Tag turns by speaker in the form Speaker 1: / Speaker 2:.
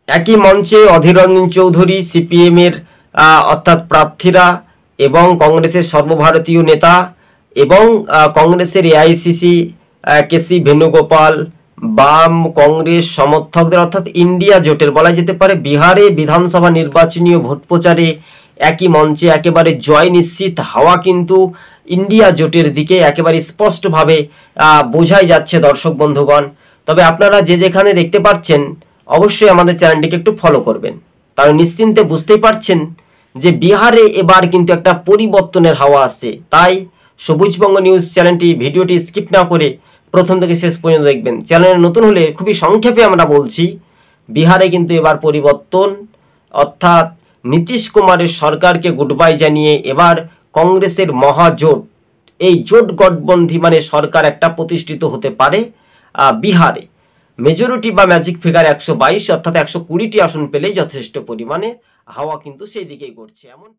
Speaker 1: একই মঞ্চে অধীর রঞ্জন চৌধুরী সিপিএম এর অর্থাৎ প্রার্থীরা এবং কংগ্রেসের সর্বভারতীয় নেতা এবং কংগ্রেসের এআইসিসি কেসি বেণুগোপাল বাম কংগ্রেস সমর্থকদের অর্থাৎ ইন্ডিয়া জোটের বলা যেতে পারে বিহারে বিধানসভা নির্বাচনীয় ভোট প্রচারে একই মঞ্চে একেবারে জয় নিশ্চিত হওয়া কিন্তু ইন্ডিয়া জোটের দিকে একেবারে স্পষ্টভাবে বোঝাই যাচ্ছে দর্শক বন্ধুগণ। তবে আপনারা যে যেখানে দেখতে পাচ্ছেন অবশ্যই আমাদের চ্যানেলটিকে একটু ফলো করবেন, কারণ নিশ্চিন্তে বুঝতেই পারছেন যে বিহারে এবার কিন্তু একটা পরিবর্তনের হাওয়া আসছে। তাই সবুজবঙ্গ নিউজ চ্যানেলটি ভিডিওটি স্কিপ না করে প্রথম থেকে শেষ পর্যন্ত দেখবেন। চ্যানেলে নতুন হলে খুবই সংক্ষেপে আমরা বলছি, বিহারে কিন্তু এবার পরিবর্তন, অর্থাৎ নীতিশ কুমারের সরকারকে গুড বাই জানিয়ে এবার কংগ্রেসের মহাজোট, এই জোট গঠবন্ধী মানে সরকার একটা প্রতিষ্ঠিত হতে পারে বিহারে। মেজরিটি বা ম্যাজিক ফিগার 122 অর্থাৎ 120টি আসন পেলেই যথেষ্ট পরিমাণে হাওয়া কিন্তু সেই দিকেই ঘুরছে এমন